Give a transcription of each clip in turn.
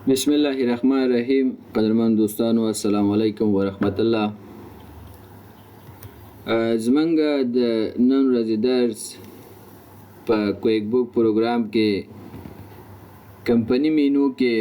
بسم الله الرحمن الرحیم. قدرمن دوستانو السلام علیکم ورحمت الله. زمونږ د نن ورځې درس په کویک بوک پروګرام کې کمپنی مینو کې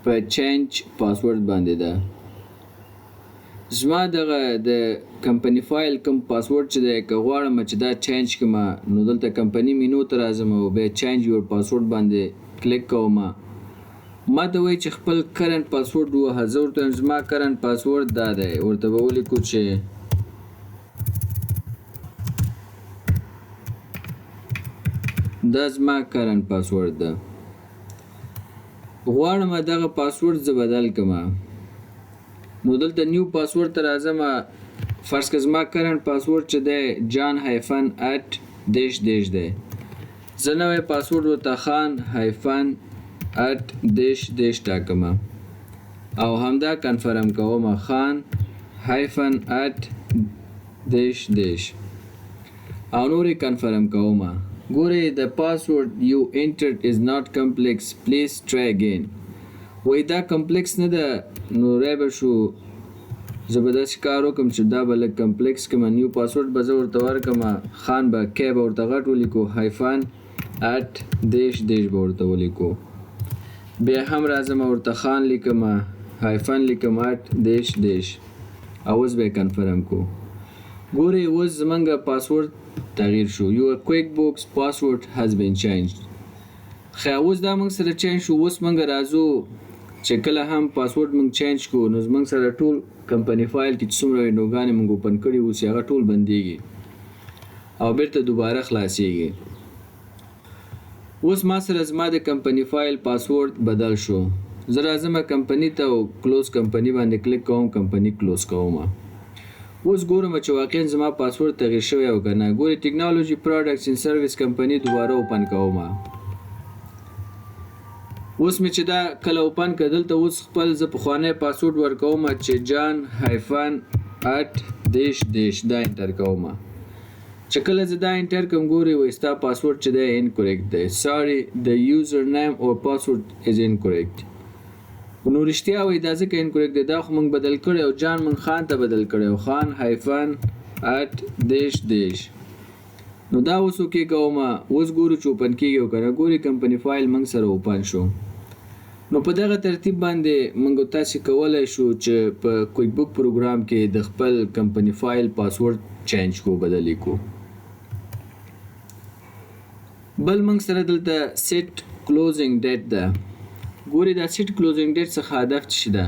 په چینج پاسورډ باندې ده. زما دغه د کمپنی فایل کوم پاسورډ چې ده که غواړم چې دا چینج کړم نو دلته کمپنی مینو ته راځم او بیا چینج یور پاسورډ باندې کلیک کوم. ما ته وایي چې خپل کرنټ پاسورډ ووهه. زه ورته وایم زما کرنټ پاسورډ دا دی. ورته به ولیکو چې دا زما کرنټ پاسورډ ده. غواړم دغه پاسورډ زه بدل کړم نو دلته نیو پاسورډ ته راځم. فرض که زما کرنټ پاسورډ چې دی جان هایفن @_ دی. زه نوی پاسورډ ورته خان هایفن @_ ټاکم او همدا کنفرم کوم خان هایفن @_ او نورې کنفرم کوم. ګورئ the password you entered is not complex, please try again. وای دا کمپلیکس نه ده. نو رای به شو زه به داسې کار وکړم چې دا به لږ کمپلیکس کړم. نیو پاسورډ به زه ورته ورکړم. خان به کی به ورته غټ ولیکو هایفن @_ به ورته ولیکو. بیا هم راځم ورته خان لیکم هایفن لیکم @_ اوس به کنفرم کو. ګورئ اوس زمونږ پاسورډ تغییر شو. Your QuickBooks password has been changed. خو اوس دا موږ سره چینج شو. اوس موږ راځو چې کله هم پاسورډ موږ چینج کو نو زموږ سره ټول کمپنی فایل کې څومره وینډوګانې موږ اوپن کړي اوس هغه ټول بندېږي او بیرته دوباره خلاصېږي. اوس ما سره زما د کمپنی فایل پاسورډ بدل شو. زه راځم کمپنی ته او کلوز کمپنی باندې کلیک کوم. کمپنی کلوز کوم. اوس ګورم چې واقعا زما پاسورډ تغییر شوی او که نه. ګورئ ټیکنالوژي پروډکټس ان سرویس کمپنی دوباره اوپن کوم. اوس مې چې دا کله اوپن کړ دلته اوس خپل زه پخوانی پاسورډ ورکوم چې جان هایفن @_ دا انټر کوم. چې کله زه دا انټر کوم ګورئ وایي ستا پاسورډ چې دی انکریکټ دی. ساري د یوزر نیم او پاسورډ از انکریکټ. نو رښتیا وایي دا ځکه انکریکټ دی. دا خو موږ بدل کړی او جان موږ خان ته بدل کړی او خان هایفن @_ نو دا اوس اوکې کوم. اوس ګورو چې اوپن کېږي او که نه. ګورئ کمپنی فایل موږ سره اوپن شو. نو په دغه ترتیب باندې موږ تاسې کولی شو چې په کویک بوک پروګرام کې د خپل کمپنی فایل پاسورډ چینج کو بدلی کو. بل موږ سره دلته سیټ کلوزینګ ډیټ ده. ګورئ دا سیټ کلوزینګ ډیټ څخه هدف څه ده.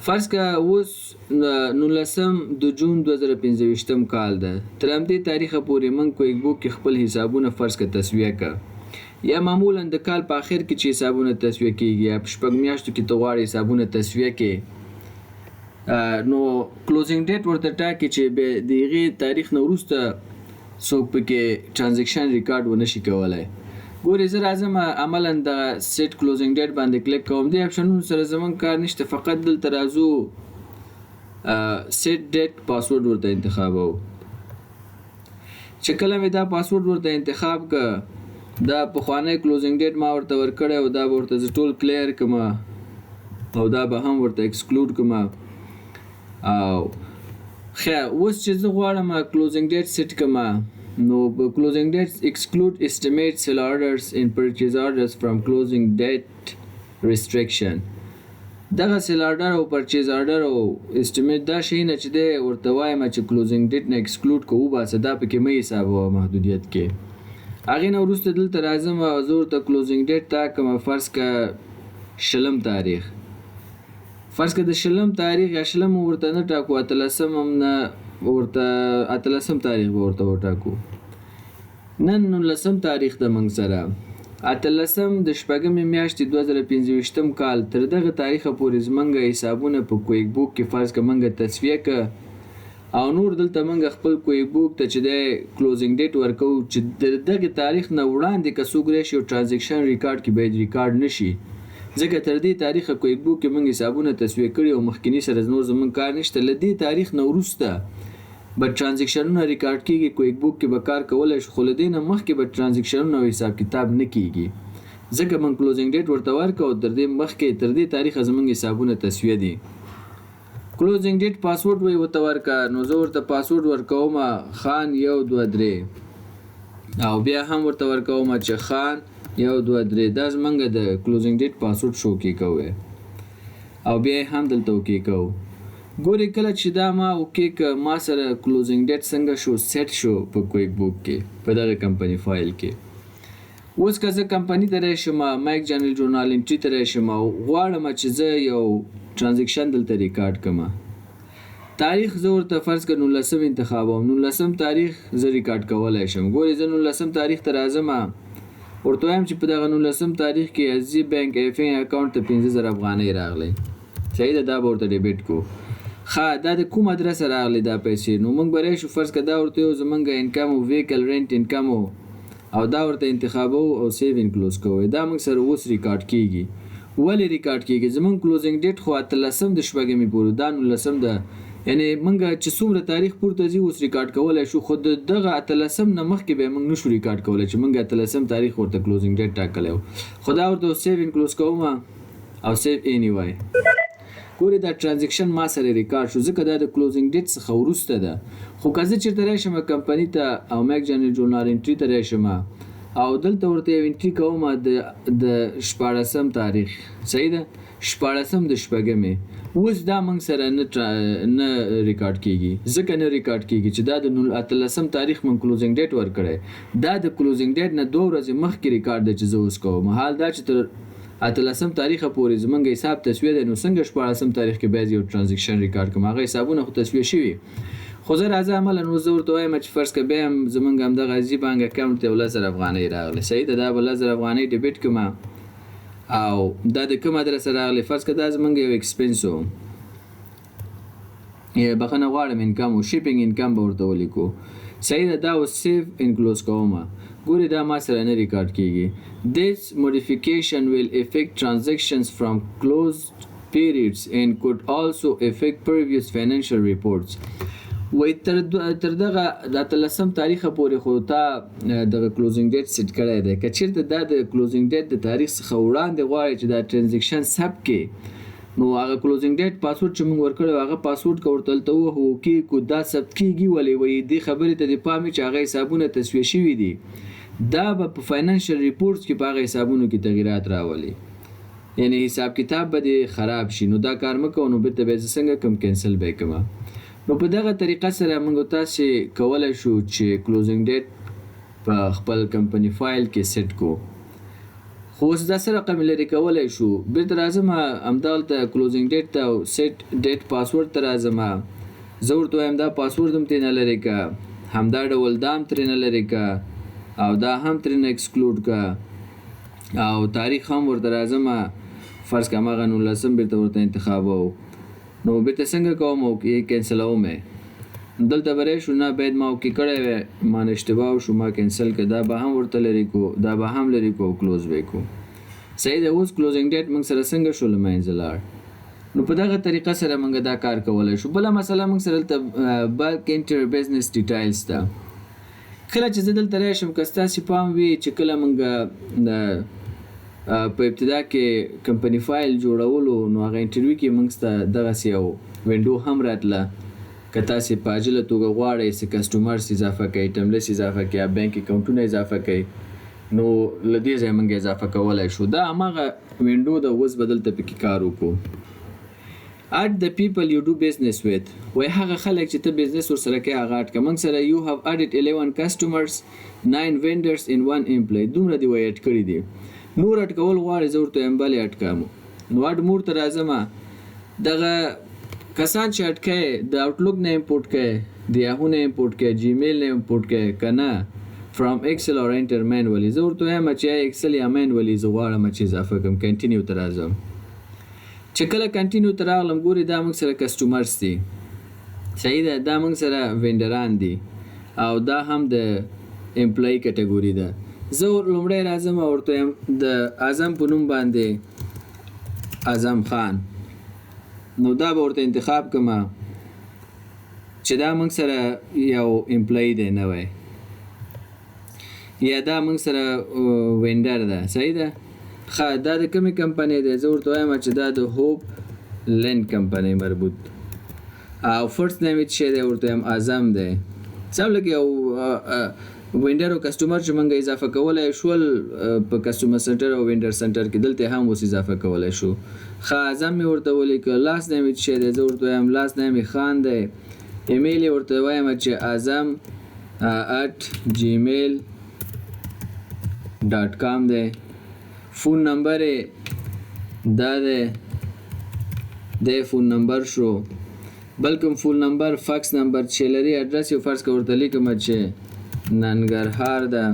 فرض که اوس 19 جون 2015 کال ده. تر همدې تاریخه پورې موږ کویک بوک کې خپل حسابونه فرض که تسویه که یا معمولا د کال په آخر کې چې حسابونه تسویه کېږي یا په 6 میاشتو کې ته غواړې حسابونه تسویه کې نو کلوزینګ ډیټ ورته ټاکي چې د هغې تاریخ نه وروسته څوک پکې ټرانزیکشن ریکارډ ونه شي کولی. ګورئ زه راځم عملا د سیټ کلوزینګ ډیټ باندې کلیک کوم. دې اپشنونو سره زموږ کار نشته. فقط دلته راځو سیټ ډیټ پاسورډ ورته انتخابوو. چې کله مې دا پاسورډ ورته انتخاب که دا پخوانی کلوزینګ ډیټ ما ورته ورکړی او دا به ورته زه ټول کلیر کړم او دا به هم ورته ایکسکلود کړم. او خیر اوس چې زه غواړم کلوزینګ ډیټ سیټ کړم نو کلوزینګ ډیټ ایکسکلود اسټیمیټ سیل آرډرز ان پرچیز آرډرز فرام کلوزینګ ډیټ ریسټریکشن. دغه سیل آرډر او پرچیز آرډر او اسټیمیټ دا شیونه چې دی ورته وایم چې کلوزینګ ډیټ نه ایکسکلود که وباسه دا پکې مه حسابوه محدودیت کې. هغې نه وروسته دلته راځم او زه ورته کلوزینګ ډیټ ټاکم. فرض که 20 تاریخ. فرض که د 20 تاریخ یا 20 ورته نه ټاکو 18 هم نه ورته 18 تاریخ به ورته وټاکو. نن 19 تاریخ ده موږ سره 18 د 6 میاشتې 2015 کال. تر دغه تاریخه پورې زموږ حسابونه په کویک بوک کې فرض که موږ تصفیه که او نور دلته موږ خپل کویک بوک ته چې دی کلوزینګ ډیټ ورکوو چې د دغه تاریخ نه وړاندې که څوک راشي او ټرانزیکشن ریکارډ کې باید ریکارډ نشي. ځکه تر دې تاریخه کویک بوک کې موږ حسابونه تصفیه کړي او مخکینی سره نور زموږ کار نشته. له دې تاریخ نه وروسته به ټرانزیکشنونه ریکارډ کېږي. کویک بوک کې به کار کولی شو خو له دې نه مخکې به ټرانزیکشنونه او حساب کتاب نه کېږي. ځکه من کلوزینګ ډیټ ورته ورکړو تر دې مخکې تر دې تاریخه زمونږ حسابونه تسویه دي. کلوزینګ ډیټ پاسورډ وی ورته ورکړه نو زه ورته پاسورډ ورکوم خان 1 2 3 او بیا هم ورته ورکوم چې خان 1 2 3 دا زمونږ د کلوزینګ ډیټ پاسورډ شو کې کوي او بیا هم دلته اوکې کوو. ګورې کله چې دا ما اوکې که ما سره کلوزینګ ډیټ څنګه شو سیټ شو په کویک بوک کې په دغه کمپنی فایل کې. اوس که زه کمپنی ته راشم مایک جنرال جورنال انټري ته راشم او غواړم چې زه یو ټرانزیکشن دلته ریکارډ کړم تاریخ زه ورته فرض کړه 19 انتخابوم 19 تاریخ زه ریکارډ کولی شم. ګورې زه 19 تاریخ ته راځم ورته وایم چې په دغه 19 تاریخ کې SG بانک ایفینګ اکاونټ ته 50,000 افغانۍ راغلی صحیح ده دا به ورته ډیبټ کو. ښه دا د کوم ادرس راغلی دا پیسې نو موږ به راشو فرض کړه دا ورته یو زمونږ انکم او ویکل رینټ انکم او دا ورته انتخابو او سیو ان کلوز کوئ. دا موږ سره اوس ریکارډ کیږي. ولې ریکارډ کیږي زمونږ کلوزینګ ډیټ خو 13 د شپږمې پورې دا 19 ده یعنی موږ چې څومره تاریخ پورته ځي اوس ریکارډ کولی شو خو دغه 13 نه مخکې به موږ نشو ریکارډ کولی چې موږ 13 تاریخ ورته کلوزینګ ډیټ ټاکلی و خو دا ورته سیو ان کلوز کوم او سیو اینی وای. ګورې دا ټرانزیکشن ما سره ریکارډ شو ځکه دا د کلوزینګ ډیټ څخه وروسته ده. خو که زه چېرته راشم کمپنی ته او مایک جنرال جورنال انټري ته راشم او دلته ورته یو انټري کوم د 14 تاریخ صحیح ده 14 د شپږمې اوس دا موږ سره نه ریکارډ کیږي ځکه نه ریکارډ کیږي چې دا د 13 تاریخ موږ کلوزینګ ډیټ ورکړی دا د کلوزینګ ډیټ نه 2 ورځې مخکې ریکارډ دی چې زه اوس کوم. حال دا چې تر 13 تاریخه پورې زمونږ حساب تسویه دی نو څنګه 14 تاریخ کې باید یو ټرانزیکشن ریکارډ کړم هغه حسابونه خو تسویه شوي خو زه راځه عملا نو زه ورته وایم چې فرض که بیا هم زمونږ همدغه SG بانک اکاونټ ته 10,000 افغانۍ راغلی صحیح ده دا به 10,000 افغانۍ ډیبټ کړم او دا د کوم ادرس راغلی فرض که دا زمونږ یو ایکسپنس و یا بخښنه غواړم انکم و شیپینګ انکم به ورته ولیکو صحیح ده دا اوس سیو انکلوز کوم. ګورې دا ما سره نه ریکارډ کیږي. This modification will affect transactions from closed periods and could also affect previous financial reports. وای تر دغه د 13 تاریخه پورې خو تا دغه کلوزینګ ډیټ سیټ کړی دی که چیرته دا د کلوزینګ ډیټ د تاریخ څخه وړاندې غواړي چې دا ټرانزیکشن ثبت کړي نو هغه کلوزینګ ډیټ پاسورډ چې موږ ورکړی هغه پاسورډ که ورته هلته ووهو کې دا ثبت کیږي ولې وایي دې خبرې ته دې پام وي چې هغه حسابونه تسویه شوي دي دا به په فاینانشل ریپورټس کې په هغه حسابونو کې تغییرات راولي یعنی حساب کتاب به دې خراب شي نو دا کار مه کوو نو بېرته به یې زه څنګه کوم کینسل به یې کړم. نو په دغه طریقه سره موږ تاسې کولی شو چې کلوزینګ ډیټ په خپل کمپنی فایل کې سیټ کو. خو اوس دا څه رقم لرې کولی شو بېرته راځم همدلته کلوزینګ ډیټ ته او سیټ ډیټ پاسورډ ته راځم زه ورته وایم دا پاسورډ هم ترې نه لرې که همدا ډول دا هم ترې نه لرې که او دا هم ترې نه ایکسکلوډ که او تاریخ هم ورته راځم فرض که هماغه 19 بېرته ورته انتخابو نو بېرته څنګه کوم او کینسلوم یې دلته به راشو نه باید ما اوکې کړی وی ما نه اشتباه وشو ما کینسل که دا به هم ورته لرې کو دا به هم لرې کو او کلوز به یې کو صحیح ده. اوس کلوزینګ ډیټ موږ سره څنګه شو له منځه لاړ نو په دغه طریقه سره موږ دا کار کولی شو. بله مسله موږ سره دلته بلک انټر بزنس ډیټایلز ده کله چې زه دلته راشم که ستاسې پام وي چې کله موږ په ابتدا کې کمپنی فایل جوړولو نو هغه انټرویو کې موږ ته دغسې یو وینډو هم راتله که تاسې په عاجله توګه غواړئ چې کسټمرز اضافه کوئ ټملس اضافه کوئ یا بانک اکاونټونه اضافه کوئ نو له دې ځایه موږ اضافه کولی شو. دا هماغه وینډو ده اوس به دلته پکې کار وکړو. add the people you do business with وای هغه خلک چې ته بزنس ورسره کوې هغه اډ کړه. موږ سره you have added 11 customers 9 vendors in 1 employee دومره دې وای اډ کړي دي نور اډ کول غواړې زه ورته وایم بلې اډ کړم نو اډ مور ته راځم دغه کسان چې اډ کوې د آوټلوک نه امپورټ کوې د یاهو نه امپورټ کوې جیمیل نه امپورټ کوې که نه فرام ایکسل اور انټر مینولي زه ورته وایم چې ایکسل یا مینولي زه غواړم چې اضافه کړم کنټینیو ته راځم چې کله کنټینیو ته راغلم ګورې دا موږ سره کسټمرز دي صحیح ده دا موږ سره وینډران دي او دا هم د امپلای کټګوري ده. زه لومړی راځم او ورته وایم د اعظم په نوم باندې اعظم خان نو دا به ورته انتخاب کړم چې دا موږ سره یو امپلای دی نوی یا دا موږ سره وینډر ده صحیح ده ښه دا د کومې کمپنۍ دی زه ورته وایم چې دا د هوپ لینډ کمپنۍ مربوط او فرست نیم یې څه دی ورته وایم اعظم دی سم لکه یو وینډر او کسټمر چې موږ اضافه کولی شول په کسټمر سنټر او وینډر سنټر کې دلته هم اوس اضافه کولی شو ښه اعظم مې ورته ولیکه لاس نیم یې څه دی زه ورته وایم لاس نیم یې خان دی ایمیل یې ورته وایم چې اعظم @gmail.com دی فون نمبر یې دا دی فون نمبر شو بل کوم فون نمبر فاکس نمبر چې لري اډرس یې فرض که ورته لیکم چې ننګرهار ده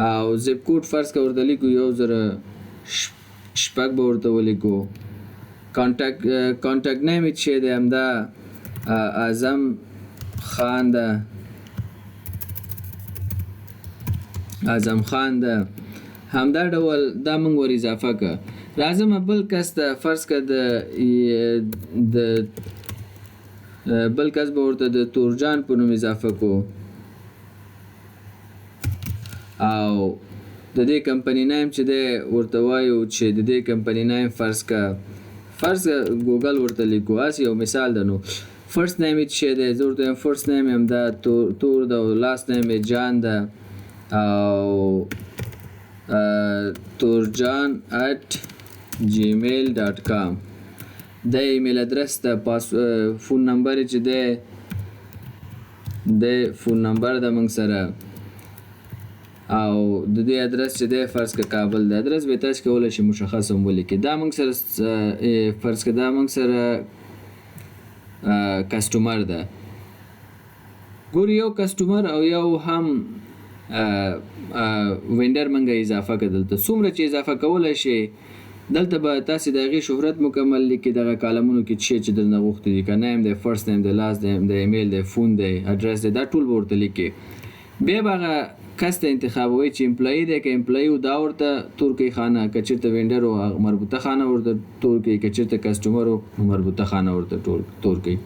او زپ کوډ فرض که ورته لیکو 1006 به ورته ولیکو کانټاکټ نیم یې چې دی همدا اعظم خان ده اعظم خان ده همدا ډول دا موږ ور اضافه که راځم بل کس ته فرض که د بل کس به ورته د تورجان په نوم اضافه کو او د دې کمپنی نیم چې دی ورته وایو چې د دې کمپنی نیم فرض که ګوګل ورته لیکو هسې یو مثال ده نو فرست نیم یې څه دی زه ورته وایم فرست نیم یې همدا تور ده او لاست نیم یې جان ده او تورجان @gmail.com د ایمیل ادرس د فون نمبر چې د فون نمبر د موږ سره او د دې ادرس چې دی فرض که کابل د ادرس به تاسو کولی شئ مشخص هم ولیکئ دا موږ سره فرض که دا موږ سره کسټمر ده ګور یو کسټمر او یو هم وینډر موږ اضافه کړه دلته څومره چې اضافه کولی شئ دلته به تاسې د هغې شهرت مکمل لیکئ دغه کالمونو کې چې درنه غوښتي دي که نیم دی فرست نیم دی لاست نیم دی ایمیل دی فون دی اډرس دی دا ټول به ورته لیکئ بیا به هغه کس ته انتخابوئ چې امپلایي دی که امپلایي و دا ورته تور کوي خانه که چېرته وینډر و مربوطه خانه ورته تور کوي که چېرته کسټمر و مربوطه خانه ورته تور کوي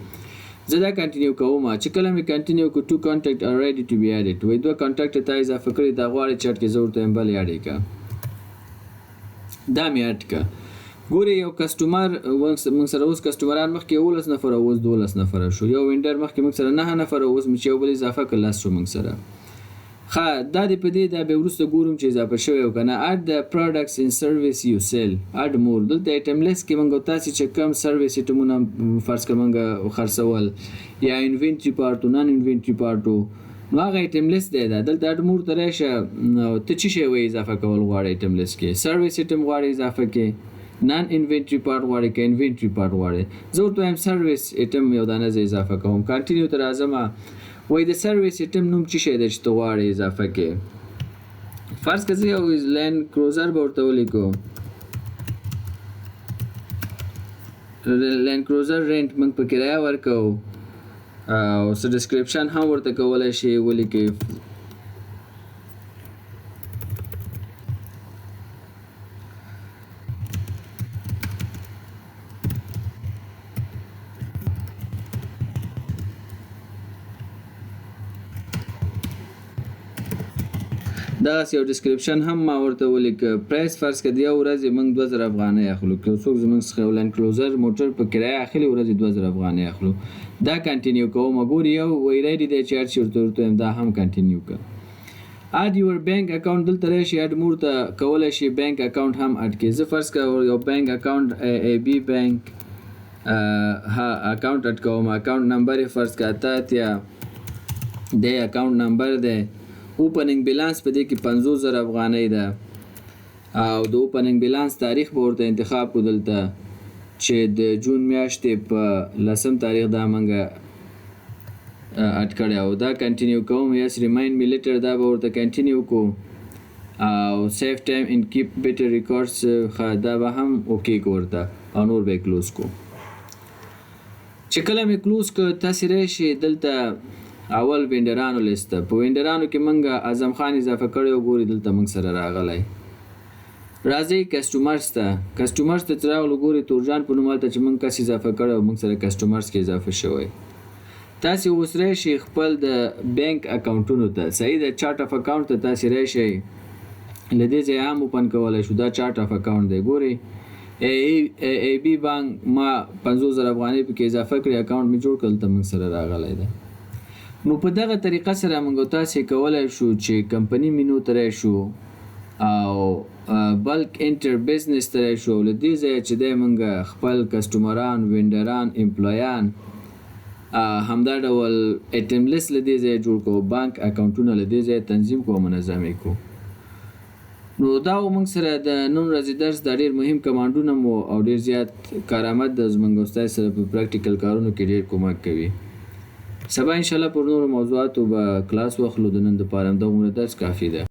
زه دا کنټینیو کوم چې کله مې کنټینیو کو ټو کانټیکټ آر ریډي ټو بی ایډډ وایي دوه کانټیکټ ته اضافه کړي دا غواړي چټ کې زه ورته وایم بل ایډ یې کړه دا مې اډ کړه ګورې یو کسټمر موږ سره اوس کسټمران مخکې 11 نفره اوس 12 نفره شو یو وینډر مخکې موږ سره 9 نفره اوس مې چې یو بل اضافه کړه لس شو موږ سره ښه دا دې په دې دا به وروسته ګورم چې اضافه شوی او که نه اډ د پروډکټس ان سروس یو سیل اډ مور دلته ایټم لیست کې موږ تاسې چې کوم سروس ایټمونه فرض کړه موږ خرڅول یا انوینټري پارټ نان انوینټري پارټ نو هغه ایټم لیست دی دا دلته اډ مور ته راشه ته څه شی وایي اضافه کول غواړې ایټم لیست کې سروس ایټم غواړې اضافه کې نان انوینټري پارټ غواړې که انوینټري پارټ غواړې زه ورته وایم سروس ایټم یو دانه زه اضافه کوم کنټینیو ته راځم وایي د سروس ایټم نوم څه شی دی چې ته غواړې اضافه کې فرض که زه یو لینډ کروزر به ورته ولیکو لینډ کروزر رینټ موږ په کرایه ورکوو او څه ډسکرپشن هم ورته کولی شي ولیکئ دغسې یو ډسکرپشن هم ما ورته ولیکه پرایس فرض که د یو ورځې موږ 2000 افغانۍ اخلو که څوک زموږ څخه یو لینډ کلوزر موټر په کرایه اخلي ورځې 2000 افغانۍ اخلو دا کنټینیو کوم ګورې یو وایي ریډي دی چې هر شي ورته وایم دا هم کنټینیو کړه اډ یور بینک اکاونټ دلته راشي اډ مور ته کولی شي بینک اکاونټ هم اډ کړي زه فرض که یو بینک اکاونټ ای بي بینک اکاونټ اډ کوم اکاونټ نمبر یې فرض که 88 دی اکاونټ نمبر دی اوپننګ بیلانس په دې کې 50000 افغانۍ ده او د اوپننګ بیلانس تاریخ به ورته انتخاب کو دلته چې د جون میاشتې په 10 تاریخ دا موږ اټ کړی او دا کنټینیو کوم یس ریمایند می لیټر دا به ورته کنټینیو کو او سیف ټایم ان کیپ بیټر ریکارډز دا به هم اوکې کو ورته او نور به کلوز کو چې کله مې کلوز کو تاسې راشي دلته اول وینډرانو لیست په وینډرانو کې موږ اعظم خان اضافه کړی او ګوري دلته موږ سره راغلی راځئ کسټمرز ته چې راغلو ګوري تورجان په نوم هلته چې موږ کس اضافه کړی او موږ سره کسټمرز کې اضافه شوی تاسې اوس راشئ خپل د بینک اکاونټونو ته صحیح د چارټ اف اکاونټ ته تاسې راشئ له دې ځای هم اوپن کولی شو. دا چارټ اف اکاونټ دی. ګورئ ای بي بانک ما 50,000 افغانۍ پکې اضافه کړې، اکاونټ مې جوړ کړل ته موږ سره راغلی ده. نو په دغه طریقه سره موږ تاسې کولی شو چې کمپنی مینو ته راشو او بلک انټر بزنس ته راشو. له دې ځایه چې دی موږ خپل کسټمران، وینډران، امپلایان همدا ډول ایټم لیست له دې ځایه جوړ کړو، بانک اکاونټونه له دې ځایه تنظیم کړو او منظم یې کړو. نو دا موږ سره د نن ورځې درس دا ډېر مهم کمانډونه مو او ډېر زیات کارآمد د زموږ استاد سره په پریکټیکل کارونو کې ډېر کومک کوي. سبا انشاءالله پر نورو موضوعاتو به کلاس واخلو. د نن دپاره همدغومره درس کافي ده.